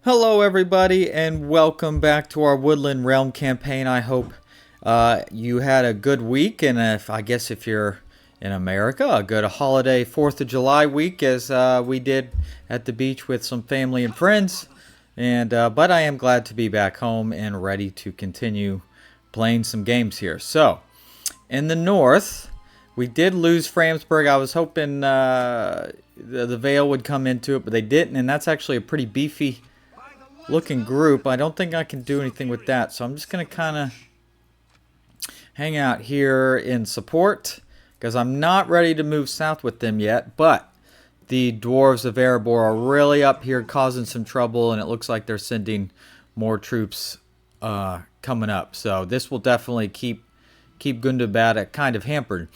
Hello everybody and welcome back to our Woodland Realm campaign. I hope you had a good week, and I guess if you're in America, a good holiday 4th of July week as we did at the beach with some family and friends. And but I am glad to be back home and ready to continue playing some games here. So, in the north, we did lose Framsburg. I was hoping the Vale would come into it, but they didn't, and that's actually a pretty beefy looking group. I don't think I can do anything with that, so I'm just going to kind of hang out here in support because I'm not ready to move south with them yet, but the dwarves of Erebor are really up here causing some trouble, and it looks like they're sending more troops coming up, so this will definitely keep Gundabad kind of hampered.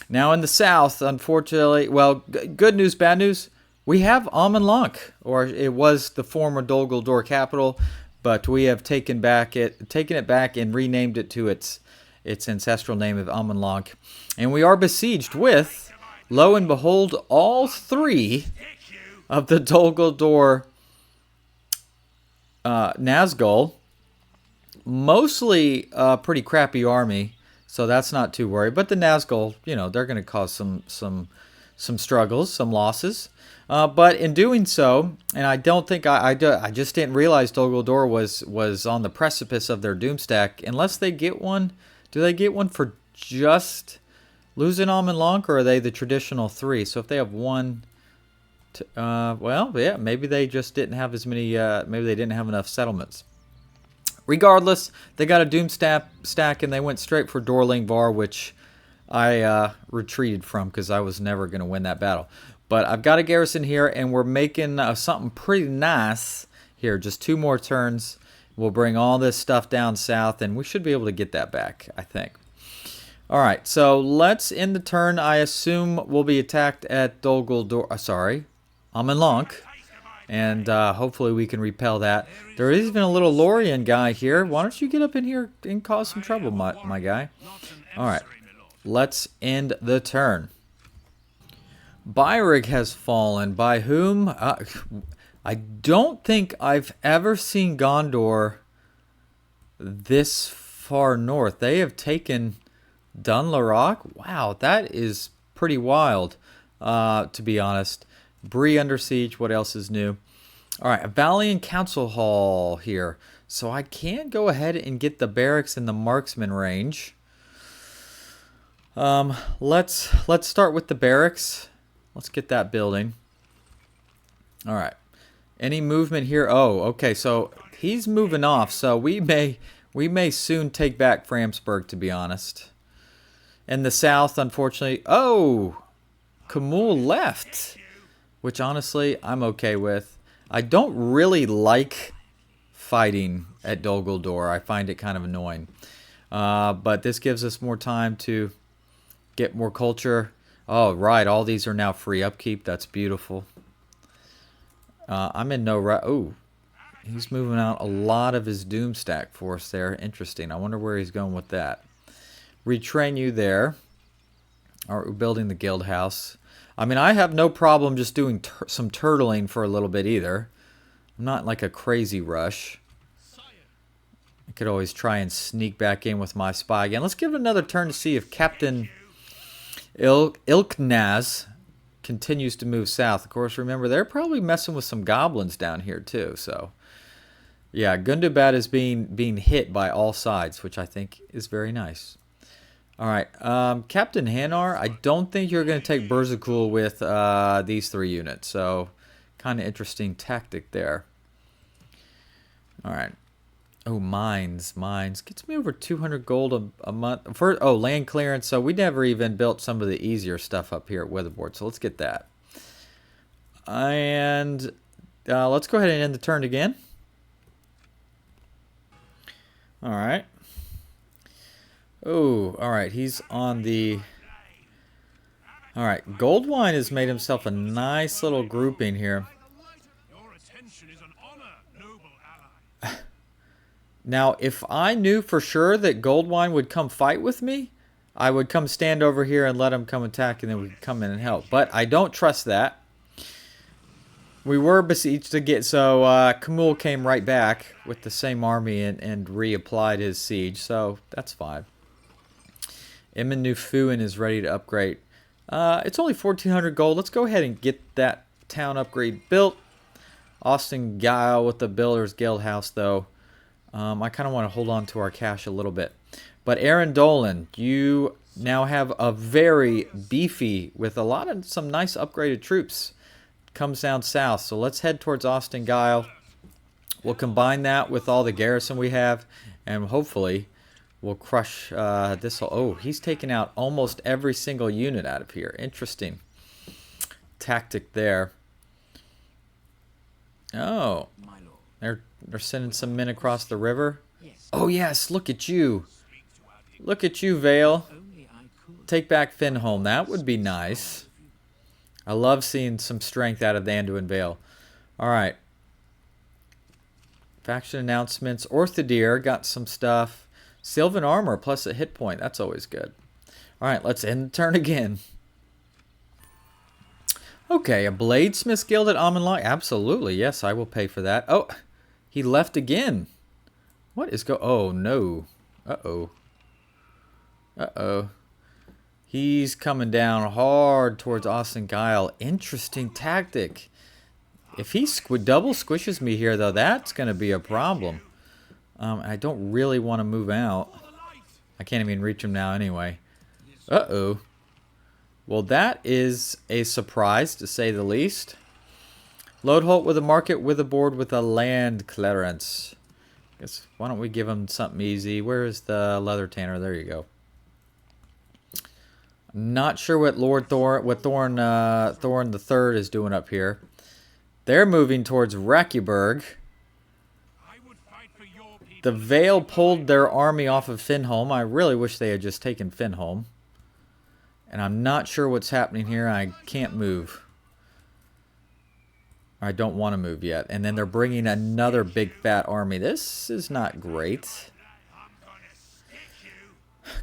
Now in the south, unfortunately, well, good news, bad news, we have Amon Lanc, or it was the former Dol Guldur capital, but we have taken it back and renamed it to its ancestral name of Amon Lanc. And we are besieged with, lo and behold, all three of the Dol Guldur Nazgul. Mostly a pretty crappy army, so that's not too worried. But the Nazgul, you know, they're going to cause some struggles, some losses. But in doing so, and I don't think I just didn't realize Dol Guldur was on the precipice of their doomstack. Unless they get one, do they get one for just losing Amon Lanc, or are they the traditional three? So if they have one, well, yeah, maybe they just didn't have as many. Maybe they didn't have enough settlements. Regardless, they got a doomstack and they went straight for Linghvar, which I retreated from because I was never going to win that battle. But I've got a garrison here, and we're making something pretty nice here. Just 2 more turns. We'll bring all this stuff down south, and we should be able to get that back, I think. All right, so let's end the turn. I assume we'll be attacked at Dol Guldur. Sorry, Amon Lanc. And hopefully we can repel that. There is even a little Lothlórien guy here. Why don't you get up in here and cause some trouble, my guy? All right, let's end the turn. Byrreg has fallen. By whom? I don't think I've ever seen Gondor this far north. They have taken Dunlarock. Wow, that is pretty wild, to be honest. Bree under siege. What else is new? All right, a Valiant Council Hall here. So I can go ahead and get the barracks in the marksman range. Let's start with the barracks. Let's get that building. All right. Any movement here? Oh, okay. So he's moving off. So we may soon take back Framsburg, to be honest. In the south, unfortunately. Oh, Kamul left, which honestly I'm okay with. I don't really like fighting at Dol Guldur. I find it kind of annoying. But this gives us more time to get more culture. Oh, right. All these are now free upkeep. That's beautiful. I'm in no rush. Oh, he's moving out a lot of his doomstack force there. Interesting. I wonder where he's going with that. Retrain you there. All right, we're building the guild house. I mean, I have no problem just doing some turtling for a little bit either. I'm not like a crazy rush. I could always try and sneak back in with my spy again. Let's give it another turn to see if Captain Ilknaz continues to move south. Of course, remember, they're probably messing with some goblins down here too. So, yeah, Gundabad is being hit by all sides, which I think is very nice. All right, Captain Hanar, I don't think you're going to take Berzakul with these 3 units. So, kind of interesting tactic there. All right. Oh, mines. Gets me over 200 gold a month. Oh, land clearance. So we never even built some of the easier stuff up here at Weatherboard. So let's get that. And let's go ahead and end the turn again. All right. Oh, all right. He's on the... All right. Goldwine has made himself a nice little grouping here. Now, if I knew for sure that Goldwine would come fight with me, I would come stand over here and let him come attack, and then we could come in and help. But I don't trust that. We were besieged again, so Kamul came right back with the same army and reapplied his siege, so that's fine. Emin Nufuin is ready to upgrade. It's only 1,400 gold. Let's go ahead and get that town upgrade built. Austin Guile with the Builders Guild House, though. I kind of want to hold on to our cash a little bit. But Aaron Dolan, you now have a very beefy, with a lot of some nice upgraded troops. Comes down south. So let's head towards Austin Guile. We'll combine that with all the garrison we have, and hopefully we'll crush this. Oh, he's taken out almost every single unit out of here. Interesting tactic there. Oh, they're sending some men across the river. Oh yes, look at you. Look at you, Vale. Take back Finholm. That would be nice. I love seeing some strength out of the Anduin Vale. Alright. Faction announcements. Orthodeer got some stuff. Sylvan armor plus a hit point. That's always good. Alright, let's end the turn again. Okay, a Bladesmith's Guild at Amanlai. Absolutely, yes, I will pay for that. Oh, he left again. What is Oh, no. Uh-oh. Uh-oh. He's coming down hard towards Austin Guile. Interesting tactic. If he double squishes me here, though, that's going to be a problem. I don't really want to move out. I can't even reach him now anyway. Uh-oh. Well, that is a surprise, to say the least. Loadholt with a market with a board with a land clearance. Guess, why don't we give him something easy? Where is the leather tanner? There you go. Not sure what Thorn the Third is doing up here. They're moving towards Rakuberg. The Vale pulled their army off of Finholm. I really wish they had just taken Finholm. And I'm not sure what's happening here. I can't move. I don't want to move yet. And then they're bringing another big fat army. This is not great.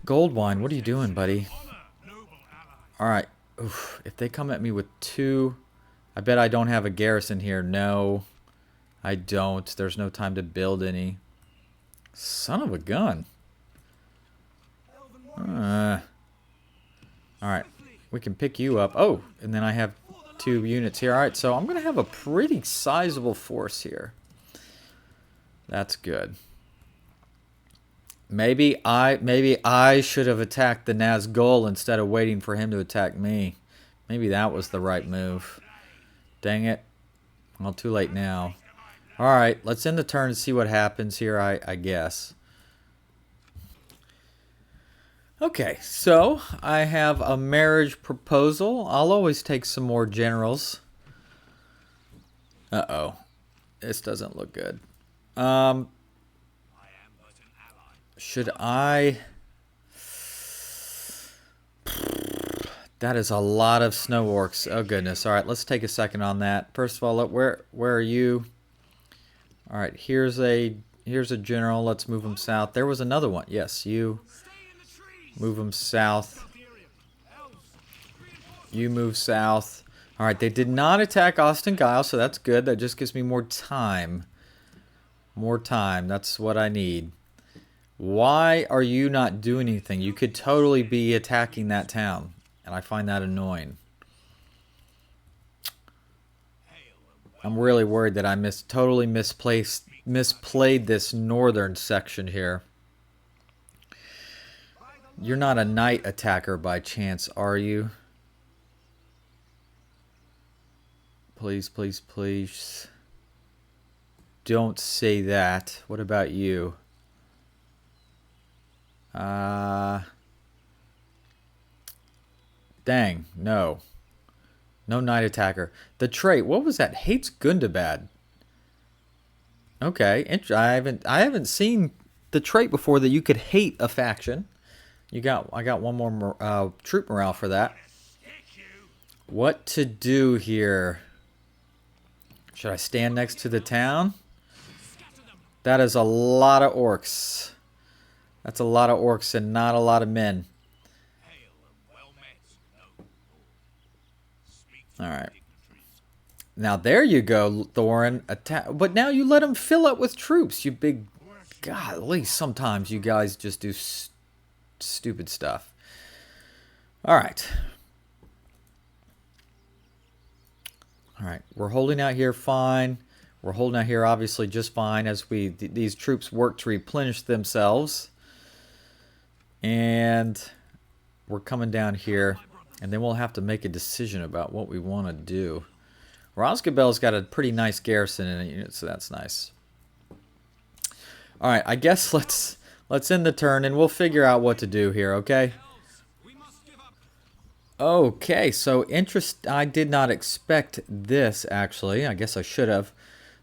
Goldwine, what are you doing, buddy? Alright. If they come at me with two... I bet I don't have a garrison here. No, I don't. There's no time to build any. Son of a gun. Alright. We can pick you up. Oh, and then I have 2 units here. Alright, so I'm going to have a pretty sizable force here. That's good. Maybe I should have attacked the Nazgul instead of waiting for him to attack me. Maybe that was the right move. Dang it. Well, too late now. Alright, let's end the turn and see what happens here, I guess. Okay, so I have a marriage proposal. I'll always take some more generals. Uh-oh. This doesn't look good. Should I... That is a lot of snow orcs. Oh, goodness. All right, let's take a second on that. First of all, where are you? All right, here's a general. Let's move him south. There was another one. Yes, you move him south. You move south. All right, they did not attack Austin Guile, so that's good. That just gives me more time. More time. That's what I need. Why are you not doing anything? You could totally be attacking that town. And I find that annoying. I'm really worried that I totally misplayed this northern section here. You're not a knight attacker by chance, are you? Please, please, please. Don't say that. What about you? Dang, no. No knight attacker. The trait, what was that? Hates Gundabad. Okay, I haven't seen the trait before that you could hate a faction. I got one more troop morale for that. What to do here? Should I stand next to the town? That is a lot of orcs. That's a lot of orcs and not a lot of men. Alright. Now there you go, Thorin. Attack, but now you let him fill up with troops. You big, golly. Sometimes you guys just do stupid stuff. All right. All right. We're holding out here fine. We're holding out here obviously just fine as these troops work to replenish themselves. And we're coming down here, and then we'll have to make a decision about what we want to do. Rosgabel's got a pretty nice garrison in it, so that's nice. All right, I guess let's end the turn, and we'll figure out what to do here, okay? Okay, so I did not expect this, actually. I guess I should have.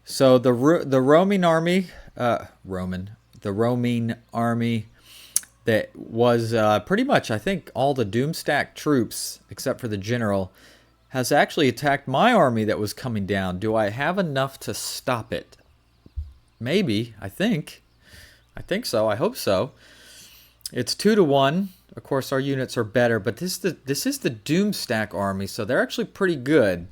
So the roaming army, the roaming army that was pretty much, I think, all the Doomstack troops, except for the general, has actually attacked my army that was coming down. Do I have enough to stop it? Maybe, I think. I think so, I hope so. It's 2-1. Of course, our units are better, but this is the Doomstack army, so they're actually pretty good.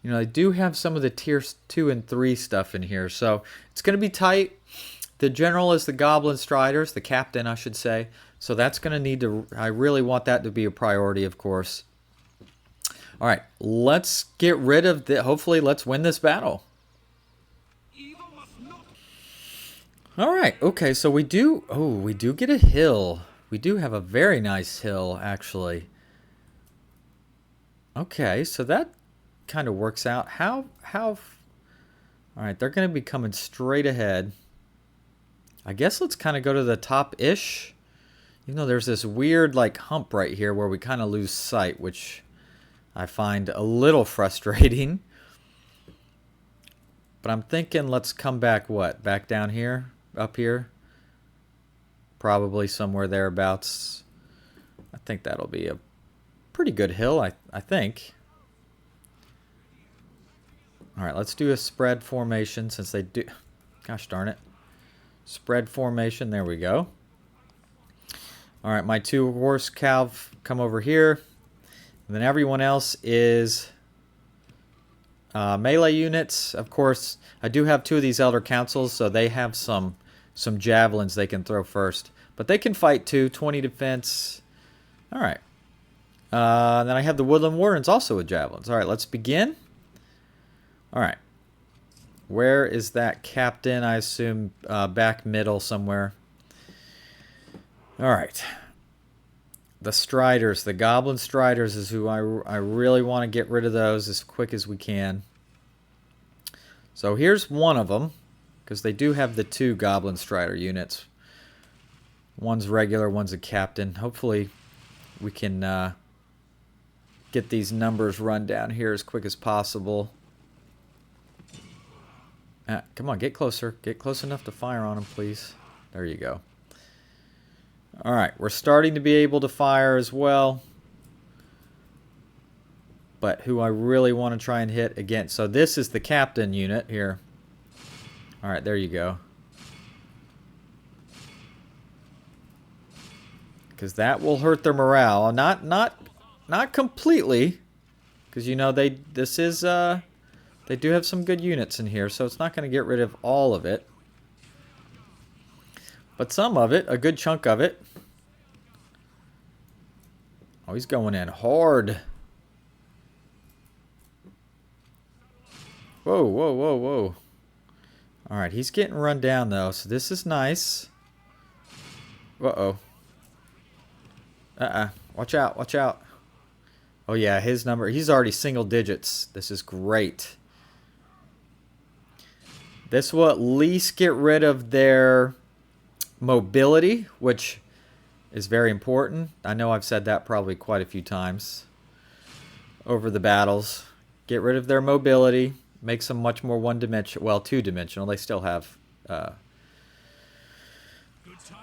You know, they do have some of the tier 2 and 3 stuff in here, so it's going to be tight. The general is the Goblin Striders, the captain, I should say. So that's going to need to, I really want that to be a priority, of course. All right, let's get rid of the, hopefully let's win this battle. All right, okay, so we do get a hill. We do have a very nice hill, actually. Okay, so that kind of works out. All right, they're going to be coming straight ahead. I guess let's kind of go to the top-ish. Even though there's this weird, like, hump right here where we kind of lose sight, which I find a little frustrating. But I'm thinking let's come back, what? Back down here? Up here? Probably somewhere thereabouts. I think that'll be a pretty good hill, I think. Alright, let's do a spread formation since they do... Gosh darn it. Spread formation, there we go. Alright, my 2 horse cav come over here. And then everyone else is melee units. Of course, I do have 2 of these Elder Councils, so they have some javelins they can throw first. But they can fight too, 20 defense. Alright. Then I have the Woodland Wardens also with javelins. Alright, let's begin. Alright. Where is that captain? I assume back middle somewhere. Alright. The Striders, the Goblin Striders is who I really want to get rid of those as quick as we can. So here's one of them, because they do have the 2 Goblin Strider units. One's regular, one's a captain. Hopefully we can get these numbers run down here as quick as possible. Come on, get closer. Get close enough to fire on them, please. There you go. Alright, we're starting to be able to fire as well. But who I really want to try and hit again. So this is the captain unit here. Alright, there you go. Because that will hurt their morale. Not completely. Because you know they do have some good units in here, so it's not going to get rid of all of it. But some of it, a good chunk of it. Oh, he's going in hard. Whoa, whoa, whoa, whoa. Alright, he's getting run down though, so this is nice. Uh-oh. Watch out, watch out. Oh yeah, his number, he's already single digits. This is great. This will at least get rid of their mobility, which is very important. I know I've said that probably quite a few times over the battles. Get rid of their mobility. Makes them much more one-dimensional. Well, two-dimensional. They still have...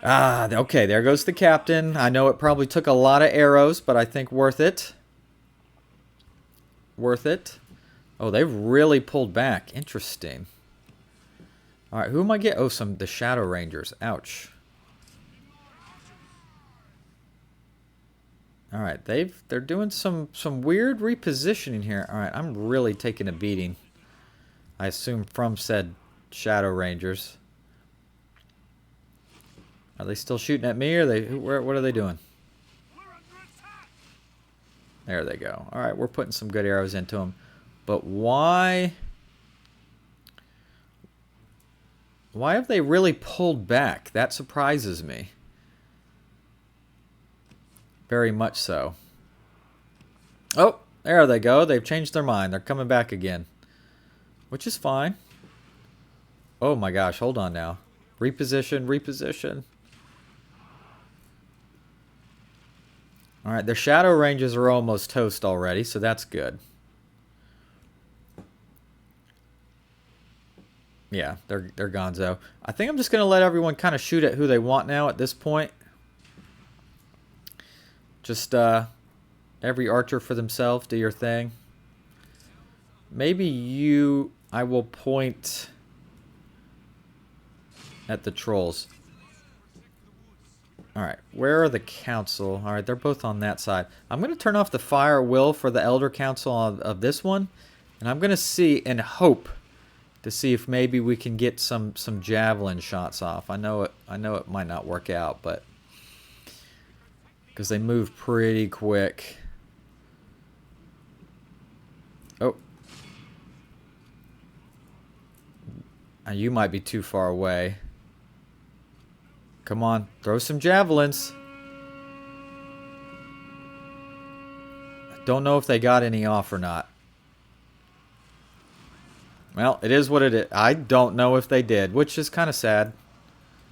okay, there goes the captain. I know it probably took a lot of arrows, but I think worth it. Worth it. Oh, they've really pulled back. Interesting. Alright, who am I getting? Oh, the Shadow Rangers. Ouch. All right, they're doing some weird repositioning here. All right, I'm really taking a beating. I assume from said Shadow Rangers. Are they still shooting at me, or what are they doing? There they go. All right, we're putting some good arrows into them. But why have they really pulled back? That surprises me. Very much so. Oh, there they go. They've changed their mind. They're coming back again. Which is fine. Oh my gosh, hold on now. Reposition, reposition. Alright, their Shadow Ranges are almost toast already, so that's good. Yeah, they're gonzo. I think I'm just going to let everyone kind of shoot at who they want now at this point. Just every archer for themselves, do your thing. Maybe you, I will point at the trolls. Alright, where are the council? Alright, they're both on that side. I'm going to turn off the fire will for the elder council of this one. And I'm going to see and hope to see if maybe we can get some javelin shots off. I know it might not work out, but because they move pretty quick. Oh. You might be too far away. Come on, throw some javelins. Don't know if they got any off or not. Well, it is what it is. I don't know if they did, which is kind of sad,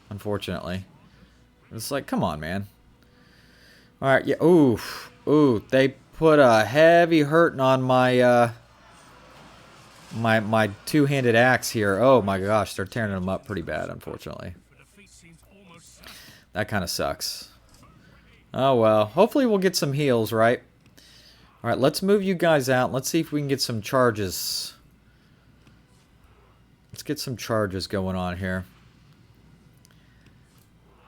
unfortunately. It's like, come on, man. All right, yeah. Ooh, they put a heavy hurting on my my two-handed axe here. Oh my gosh, they're tearing them up pretty bad, unfortunately. That kind of sucks. Oh well, hopefully we'll get some heals, right? All right, let's move you guys out. Let's see if we can get some charges. Let's get some charges going on here.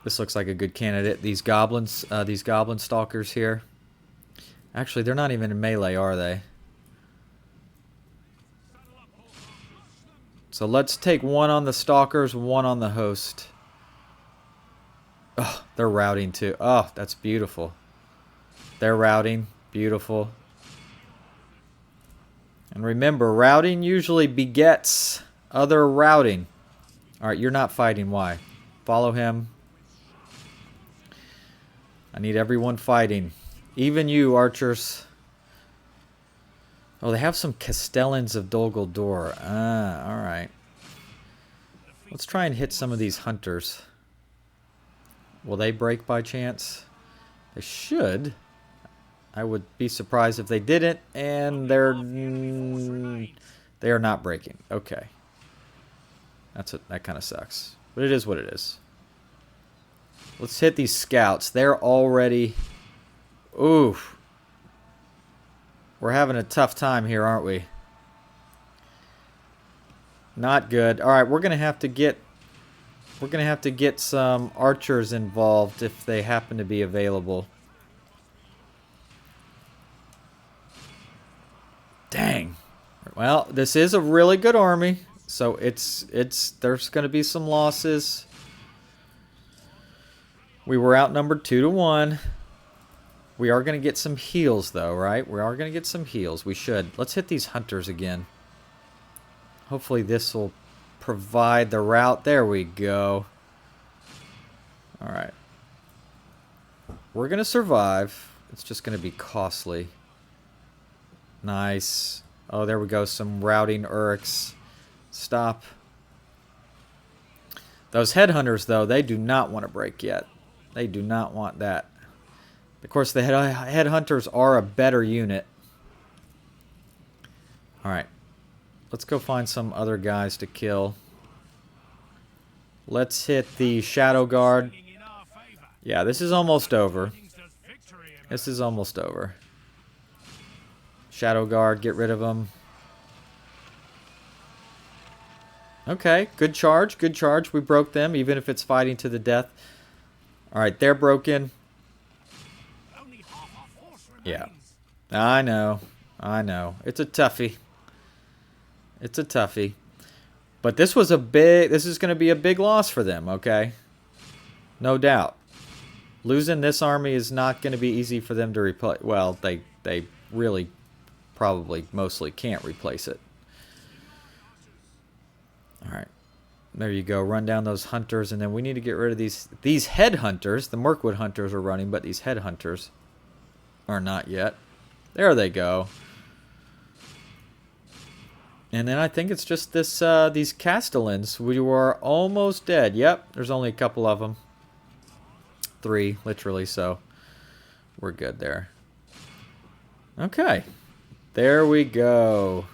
This looks like a good candidate. These goblin stalkers here. Actually, they're not even in melee, are they? So let's take one on the stalkers, one on the host. Oh, they're routing too. Oh, that's beautiful. They're routing. Beautiful. And remember, routing usually begets other routing. Alright, you're not fighting. Why? Follow him. I need everyone fighting. Even you, archers. Oh, they have some Castellans of Dol Guldur. Ah, alright. Let's try and hit some of these hunters. Will they break by chance? They should. I would be surprised if they didn't, and they are not breaking. Okay. That kind of sucks. But it is what it is. Let's hit these scouts. They're already... Oof. We're having a tough time here, aren't we? Not good. Alright, we're gonna have to get some archers involved if they happen to be available. Dang. Well, this is a really good army, so there's going to be some losses. We were outnumbered 2-1. We are going to get some heals, though, right? We are going to get some heals. We should. Let's hit these hunters again. Hopefully this will provide the route. There we go. All right. We're going to survive. It's just going to be costly. Nice. Oh, there we go. Some routing Uruks. Stop. Those headhunters, though, they do not want to break yet. They do not want that. Of course, the headhunters are a better unit. Alright. Let's go find some other guys to kill. Let's hit the Shadow Guard. Yeah, this is almost over. This is almost over. Shadow Guard, get rid of them. Okay, good charge, good charge. We broke them, even if it's fighting to the death. Alright, they're broken. Yeah. I know. I know. It's a toughie. It's a toughie. But this was a big... This is going to be a big loss for them, okay? No doubt. Losing this army is not going to be easy for them to replace. Well, they really probably mostly can't replace it. Alright. There you go. Run down those hunters, and then we need to get rid of these head hunters. The Mirkwood hunters are running, but these head hunters are not yet. There they go. And then I think it's just this these castellans. We were almost dead. Yep, there's only a couple of them. 3, literally, so we're good there. Okay. There we go.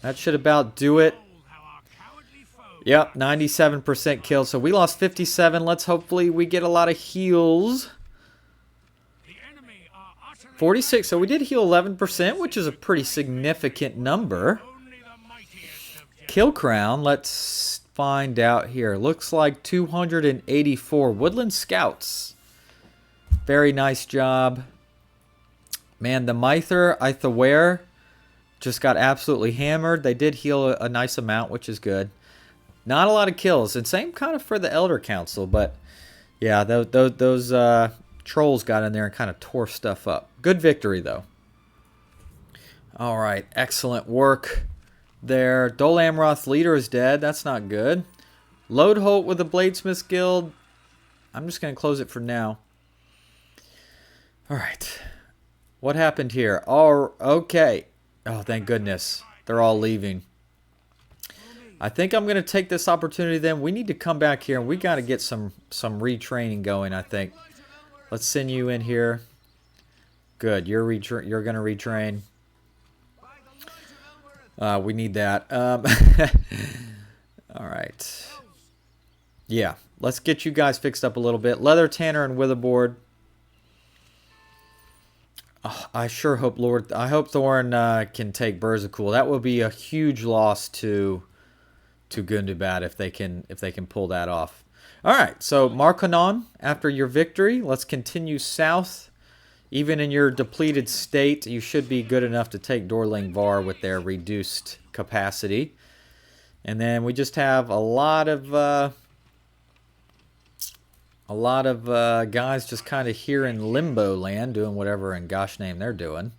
That should about do it. Yep, 97% kill. So we lost 57. Let's hopefully we get a lot of heals. 46. So we did heal 11%, which is a pretty significant number. Kill crown. Let's find out here. Looks like 284 Woodland Scouts. Very nice job. Man, the Mither, Ithaware, just got absolutely hammered. They did heal a nice amount, which is good. Not a lot of kills. And same kind of for the Elder Council. But, yeah, those trolls got in there and kind of tore stuff up. Good victory, though. All right. Excellent work there. Dol Amroth's leader is dead. That's not good. Lothlórien with the Bladesmiths Guild. I'm just going to close it for now. All right. What happened here? Oh, okay. Oh, thank goodness. They're all leaving. I think I'm going to take this opportunity then. We need to come back here and we got to get some retraining going, I think. Let's send you in here. Good. You're going to retrain. We need that. All right. Yeah. Let's get you guys fixed up a little bit. Leather Tanner and Witherboard. Oh, I sure hope I hope Thorin can take Berzakul. That will be a huge loss to Gundabad if they can pull that off. All right, so Markonon, after your victory, let's continue south. Even in your depleted state, you should be good enough to take Linghvar with their reduced capacity. And then we just have a lot of guys just kind of here in limbo land doing whatever in gosh name they're doing.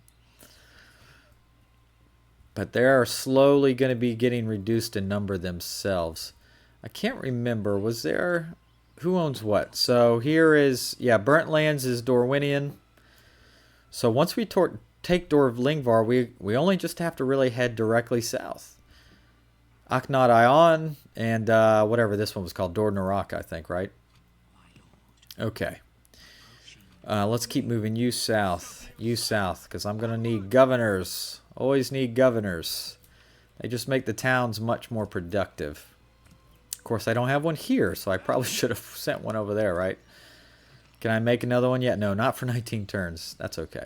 But they are slowly going to be getting reduced in number themselves. I can't remember. Was there... Who owns what? So here is... Yeah, Burnt Lands is Dorwinian. So once we take Linghvar, we only just have to really head directly south. Aknad Ion and whatever this one was called. Dor Narak, I think, right? Okay. Let's keep moving you south. You south, because I'm going to need governors. Always need governors. They just make the towns much more productive. Of course, I don't have one here, so I probably should have sent one over there, right? Can I make another one yet? No, not for 19 turns. That's okay.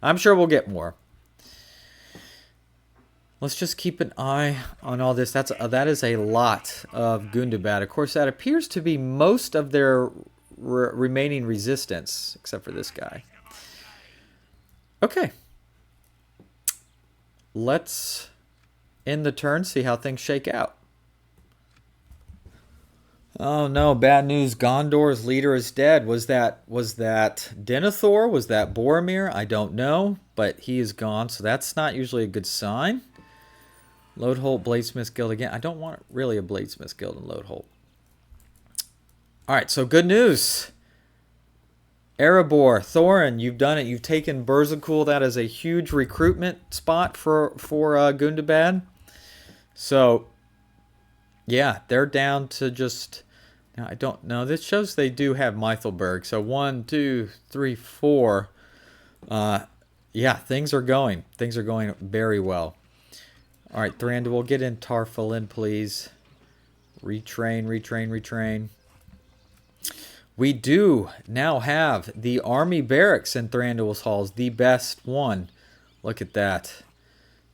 I'm sure we'll get more. Let's just keep an eye on all this. That is a lot of Gundabad. Of course, that appears to be most of their remaining resistance, except for this guy. Okay. Let's end the turn, see how things shake out. Oh no, bad news. Gondor's leader is dead. Was that Denethor? Was that Boromir? I don't know, but he is gone, so that's not usually a good sign. Lothlórien Bladesmith Guild again. I don't want really a Bladesmith Guild in Lothlórien. Alright, so good news. Erebor, Thorin, you've done it. You've taken Berzakul. That is a huge recruitment spot for Gundabad. So, yeah, they're down to just... Now, I don't know. This shows they do have Mythelberg. So 1, 2, 3, 4. Yeah, things are going. Things are going very well. All right, Thranduil, get in Tarfalin, please. Retrain, retrain, retrain. We do now have the army barracks in Thranduil's halls, the best one. Look at that.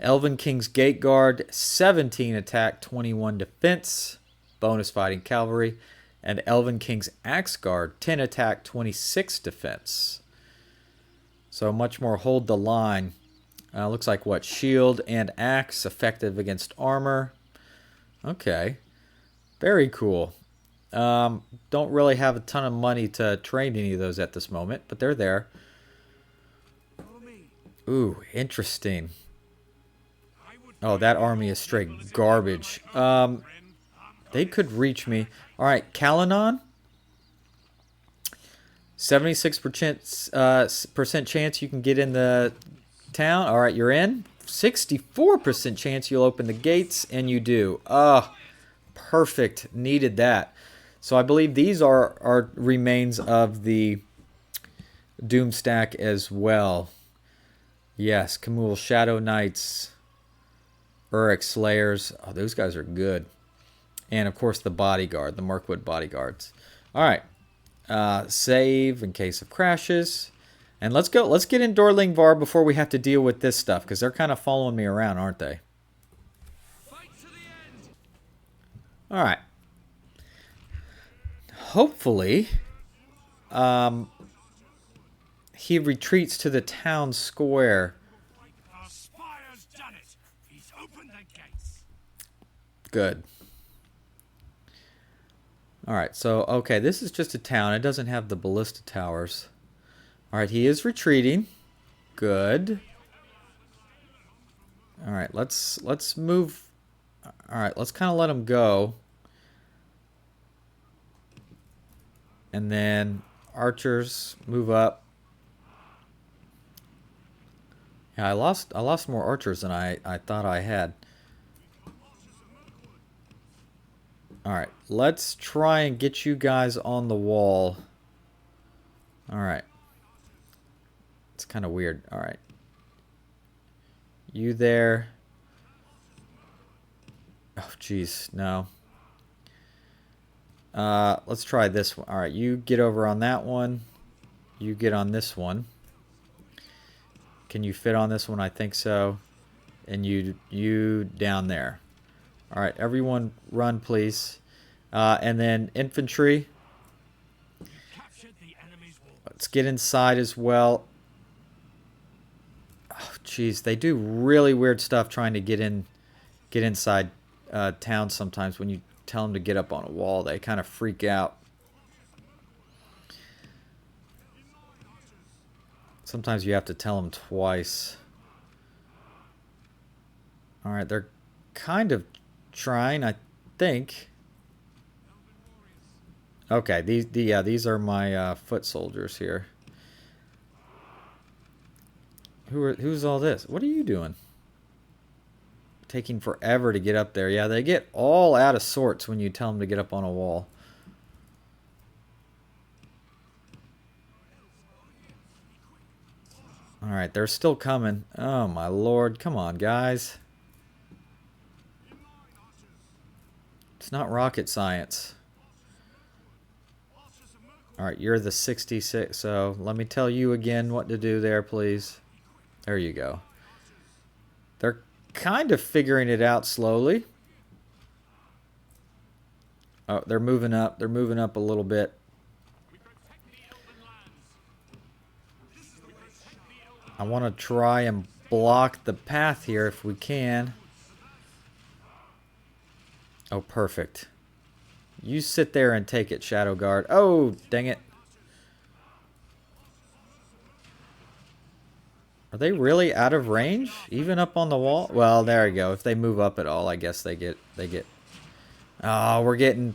Elven King's Gate Guard, 17 attack, 21 defense, bonus fighting cavalry. And Elven King's Axe Guard, 10 attack, 26 defense. So much more hold the line. Looks like what? Shield and axe, effective against armor. Okay. Very cool. Don't really have a ton of money to train any of those at this moment, but they're there. Ooh, interesting. Oh, that army is straight garbage. They could reach me. Alright, Kalanon. 76% chance you can get in the town. Alright, you're in. 64% chance you'll open the gates, and you do. Perfect. Needed that. So I believe these are remains of the Doom stack as well. Yes, Kamul, Shadow Knights, Uruk Slayers. Oh, those guys are good. And, of course, the bodyguard, the Mirkwood bodyguards. All right. Save in case of crashes. And let's go. Let's get in Linghvar before we have to deal with this stuff, because they're kind of following me around, aren't they? All right. Hopefully, he retreats to the town square. Good. Alright, so, okay, this is just a town. It doesn't have the ballista towers. Alright, he is retreating. Good. Alright, let's move. Alright, let's kind of let him go. And then archers move up. Yeah, I lost more archers than I thought I had. Alright, let's try and get you guys on the wall. Alright. It's kind of weird. Alright. You there. Oh, jeez. No. Let's try this one. Alright, you get over on that one. You get on this one. Can you fit on this one? I think so. And you down there. Alright, everyone run, please. And then infantry. Let's get inside as well. Oh, jeez, they do really weird stuff trying to get inside town sometimes. When you tell them to get up on a wall, they kind of freak out. Sometimes you have to tell them twice. Alright, they're kind of trying, I think. Okay, these are my foot soldiers here. Who's all this? What are you doing? Taking forever to get up there. Yeah, they get all out of sorts when you tell them to get up on a wall. Alright, they're still coming. Oh my lord, come on guys. It's not rocket science. Alright, you're the 66, so let me tell you again what to do there, please. There you go. They're kind of figuring it out slowly. Oh, they're moving up. They're moving up a little bit. I want to try and block the path here if we can. Oh, perfect. You sit there and take it, Shadow Guard. Oh, dang it. Are they really out of range? Even up on the wall? Well, there you go. If they move up at all, I guess they get... Oh, we're getting...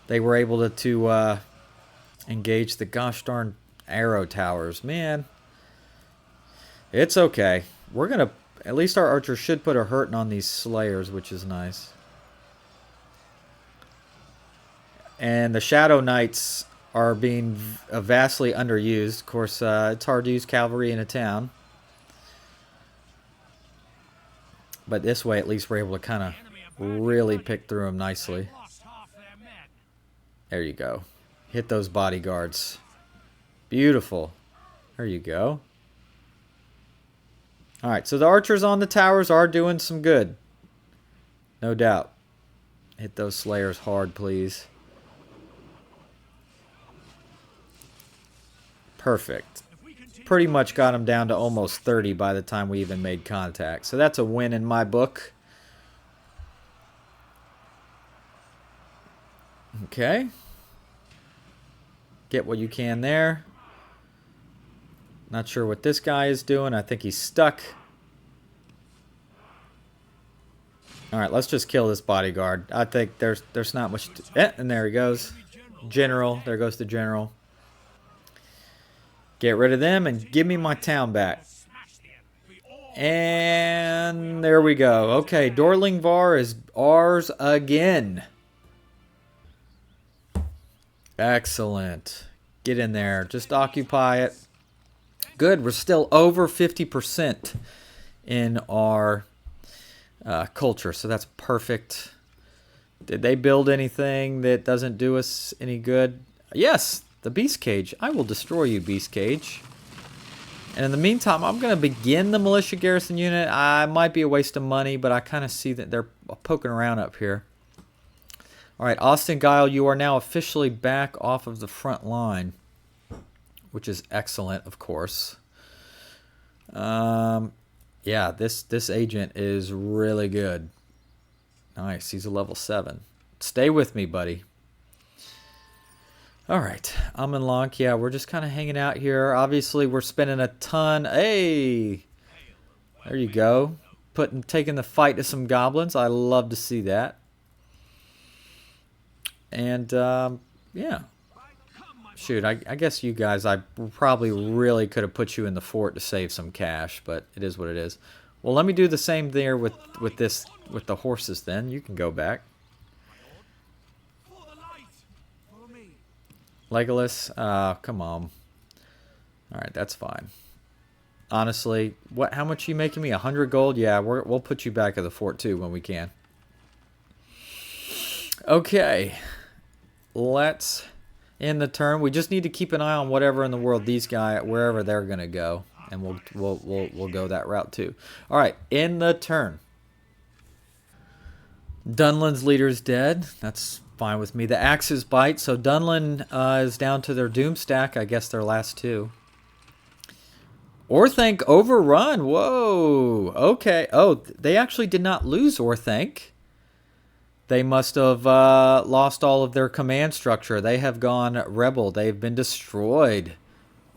They were able to engage the gosh darn arrow towers. Man. It's okay. We're going to... At least our archers should put a hurting on these slayers, which is nice. And the Shadow Knights are being vastly underused. Of course, it's hard to use cavalry in a town. But this way, at least we're able to kind of really pick through them nicely. There you go. Hit those bodyguards. Beautiful. There you go. Alright, so the archers on the towers are doing some good. No doubt. Hit those slayers hard, please. Perfect. pretty much got him down to almost 30 by the time we even made contact. So that's a win in my book. Okay. Get what you can there. Not sure what this guy is doing. I think he's stuck. Alright, let's just kill this bodyguard. I think there's not much to... and there he goes. General. There goes the general. Get rid of them and give me my town back. And there we go. Okay, Linghvar is ours again. Excellent. Get in there. Just occupy it. Good. We're still over 50% in our culture, so that's perfect. Did they build anything that doesn't do us any good? Yes, the beast cage. I will destroy you, beast cage. And in the meantime, I'm going to begin the militia garrison unit. I might be a waste of money, but I kind of see that they're poking around up here. All right, Ostentatious, you are now officially back off of the front line, which is excellent, of course. Yeah, this agent is really good. Nice, he's a level 7. Stay with me, buddy. All right, Unmatched. Yeah, we're just kind of hanging out here. Obviously, we're spending a ton. Hey, there you go. Taking the fight to some goblins. I love to see that. And yeah. Shoot, I guess you guys, I probably really could have put you in the fort to save some cash, but it is what it is. Well, let me do the same there with the horses then. You can go back. Legolas, come on. Alright, that's fine. Honestly, how much are you making me? 100 gold? Yeah, we'll put you back at the fort too when we can. Okay. Let's end the turn. We just need to keep an eye on whatever in the world these guys, wherever they're gonna go, and we'll go that route too. All right, end the turn. Dunlin's leader's dead. That's fine with me. The axes bite, so Dunlin is down to their doom stack. I guess their last two. Orthanc overrun. Whoa. Okay. Oh, they actually did not lose Orthanc. They must have lost all of their command structure. They have gone rebel. They've been destroyed.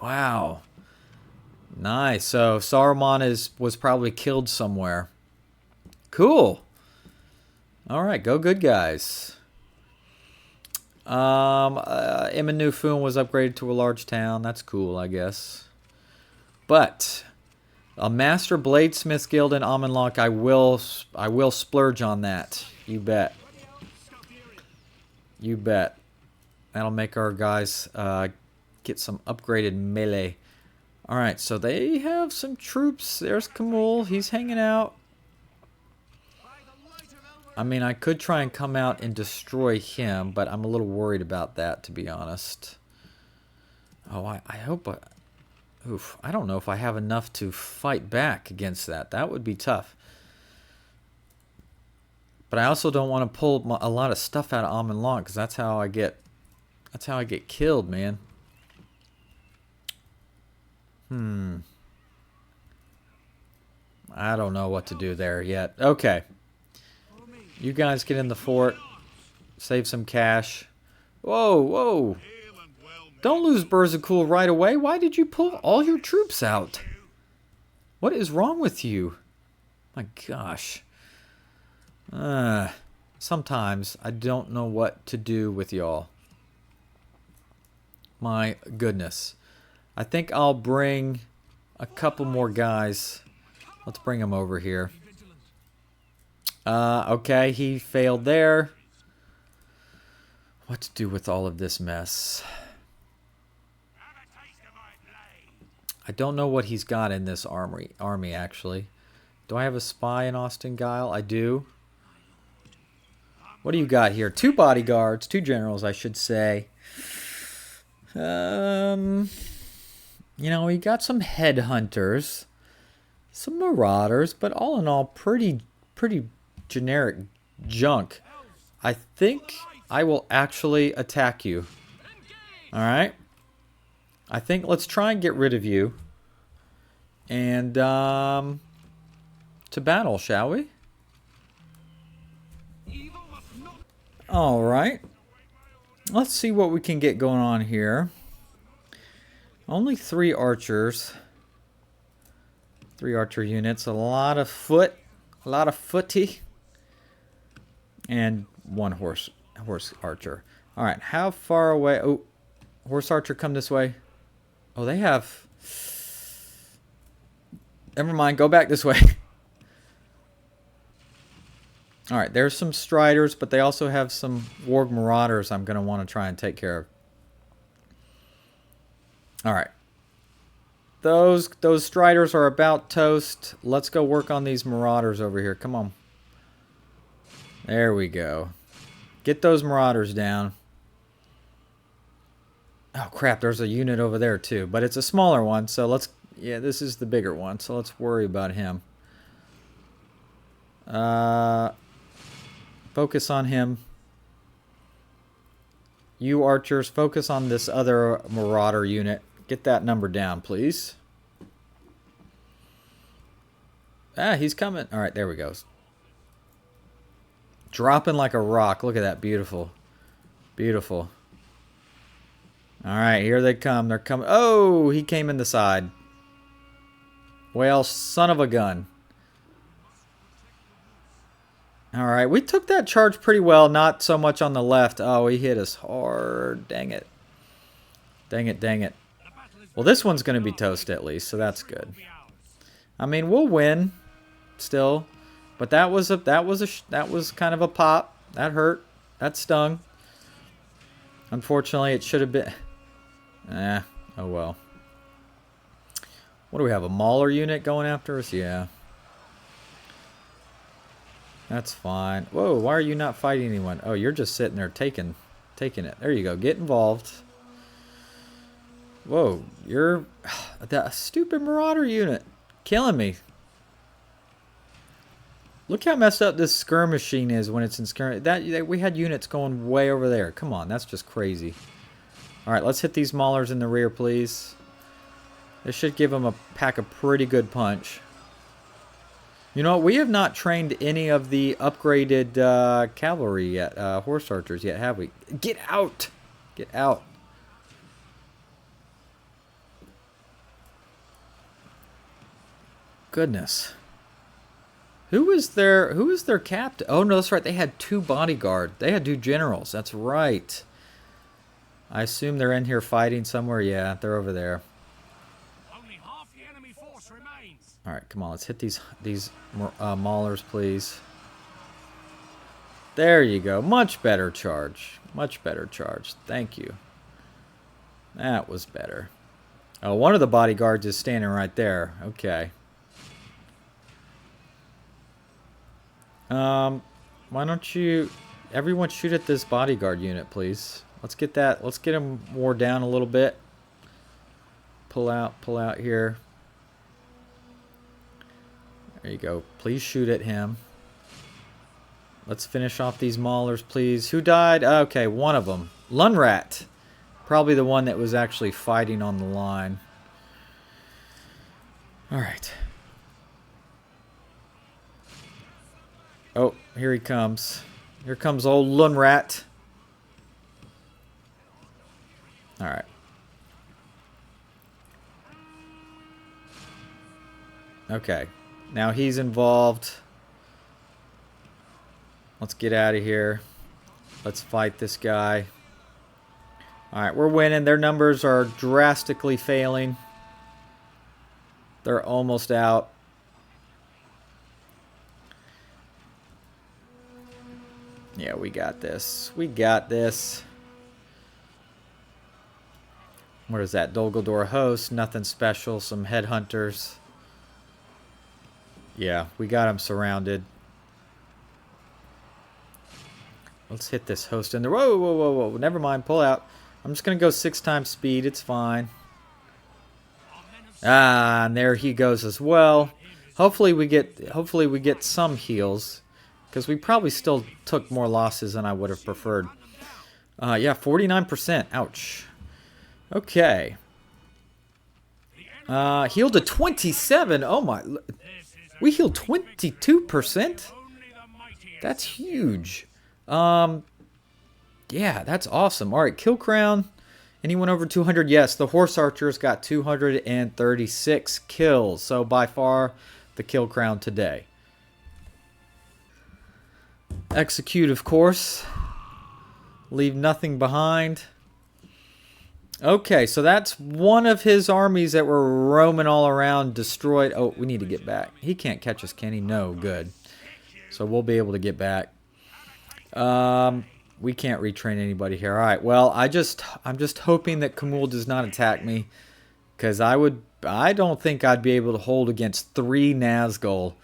Wow. Nice. So Saruman was probably killed somewhere. Cool. All right. Go good, guys. Imanufun was upgraded to a large town. That's cool, I guess. But a Master Bladesmith Guild in Unmatched, I will splurge on that. You bet. You bet. That'll make our guys get some upgraded melee. Alright, so they have some troops. There's Kamul. He's hanging out. I mean, I could try and come out and destroy him, but I'm a little worried about that, to be honest. Oh, I hope... Oof, I don't know if I have enough to fight back against that. That would be tough. But I also don't want to pull a lot of stuff out of Unmatched, because that's how I get killed, man. I don't know what to do there yet. Okay. You guys get in the fort. Save some cash. Whoa, whoa. Don't lose Berzakul right away. Why did you pull all your troops out? What is wrong with you? My gosh. Sometimes I don't know what to do with y'all. My goodness. I think I'll bring a couple more guys. Let's bring them over here. Okay, he failed there. What to do with all of this mess? I don't know what he's got in this army actually. Do I have a spy in Ostentatious? I do. What do you got here? 2 bodyguards, 2 generals, I should say. You know, he got some headhunters, some marauders, but all in all, pretty generic junk. I think I will actually attack you. All right. I think let's try and get rid of you. And to battle, shall we? All right. Let's see what we can get going on here. Only 3 archers. 3 archer units. A lot of foot. A lot of footy. And 1 horse archer. All right. How far away? Oh, horse archer, come this way. Oh, they have... Never mind. Go back this way. All right, there's some striders, but they also have some warg marauders I'm going to want to try and take care of. All right. Those striders are about toast. Let's go work on these marauders over here. Come on. There we go. Get those marauders down. Oh, crap, there's a unit over there, too. But it's a smaller one, so let's... Yeah, this is the bigger one, so let's worry about him. Focus on him. You archers, focus on this other marauder unit. Get that number down, please. Ah, he's coming. All right, there we go. Dropping like a rock. Look at that. Beautiful. Beautiful. All right, here they come. They're coming. Oh, he came in the side. Well, son of a gun. All right, we took that charge pretty well. Not so much on the left. Oh, he hit us hard. Dang it. Dang it, dang it. Well, this one's going to be toast at least, so that's good. I mean, we'll win still, but that was kind of a pop. That hurt. That stung. Unfortunately, it should have been. Oh well. What do we have? A mauler unit going after us? Yeah. That's fine. Whoa, why are you not fighting anyone? Oh, you're just sitting there taking it. There you go. Get involved. Whoa, you're... That stupid marauder unit. Killing me. Look how messed up this skirmishing is when it's in skirmish. We had units going way over there. Come on, that's just crazy. Alright, let's hit these maulers in the rear, please. This should give them pack a pretty good punch. You know, we have not trained any of the upgraded cavalry yet, horse archers yet, have we? Get out! Get out. Goodness. Who is their captain? Oh, no, that's right. They had 2 bodyguard. They had 2 generals. That's right. I assume they're in here fighting somewhere. Yeah, they're over there. Only half the enemy force remains. All right, come on. Let's hit these maulers, please. There you go. Much better charge. Much better charge. Thank you. That was better. Oh, one of the bodyguards is standing right there. Okay. Why don't you... Everyone shoot at this bodyguard unit, please. Let's get that... Let's get him wore down a little bit. Pull out here. There you go. Please shoot at him. Let's finish off these maulers, please. Who died? Okay, one of them. Lunrat. Probably the one that was actually fighting on the line. Alright. Oh, here he comes. Here comes old Lunrat. Alright. Okay. Now he's involved. Let's get out of here. Let's fight this guy. Alright, we're winning. Their numbers are drastically failing. They're almost out. Yeah, we got this. We got this. What is that? Dol Guldur host. Nothing special. Some headhunters. Yeah, we got him surrounded. Let's hit this host in there. Whoa, whoa, whoa, whoa. Never mind. Pull out. I'm just going to go 6 times speed. It's fine. Ah, and there he goes as well. Hopefully we get some heals. Because we probably still took more losses than I would have preferred. Yeah, 49%. Ouch. Okay. Healed to 27. Oh my. We healed 22%? That's huge. Yeah, that's awesome. All right, kill crown. Anyone over 200? Yes, the horse archers got 236 kills. So by far the kill crown today. Execute, of course. Leave nothing behind. Okay, so that's one of his armies that were roaming all around, destroyed. Oh, we need to get back. He can't catch us, can he? No, good. So we'll be able to get back. We can't retrain anybody here. All right, well, I'm just hoping that Khamûl does not attack me, because I don't think I'd be able to hold against 3 Nazgul,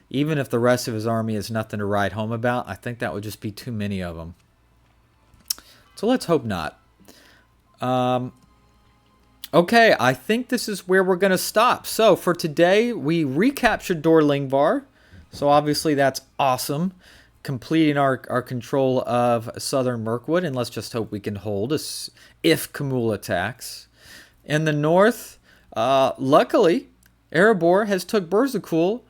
even if the rest of his army is nothing to write home about. I think that would just be too many of them. So let's hope not. Okay, I think this is where we're going to stop. So for today, we recaptured Dol Linghvar. So obviously that's awesome. Completing our control of southern Mirkwood. And let's just hope we can hold us if Khamûl attacks. In the north, luckily, Erebor has took Berzakul.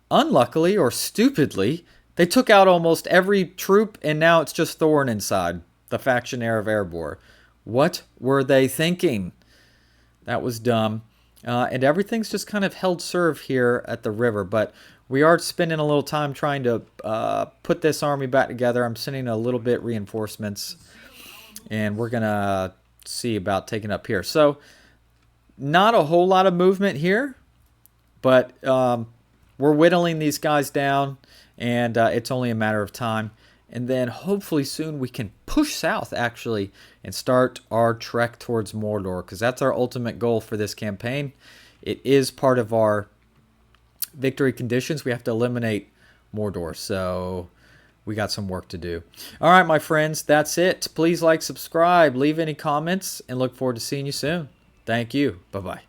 Unluckily, or stupidly, they took out almost every troop, and now it's just Thorin inside. The faction heir of Erebor. What were they thinking? That was dumb. And everything's just kind of held serve here at the river. But we are spending a little time trying to put this army back together. I'm sending a little bit reinforcements. And we're going to see about taking up here. So, not a whole lot of movement here. But we're whittling these guys down. And it's only a matter of time. And then hopefully soon we can push south, actually, and start our trek towards Mordor, because that's our ultimate goal for this campaign. It is part of our victory conditions. We have to eliminate Mordor, so we got some work to do. All right, my friends, that's it. Please like, subscribe, leave any comments, and look forward to seeing you soon. Thank you. Bye-bye.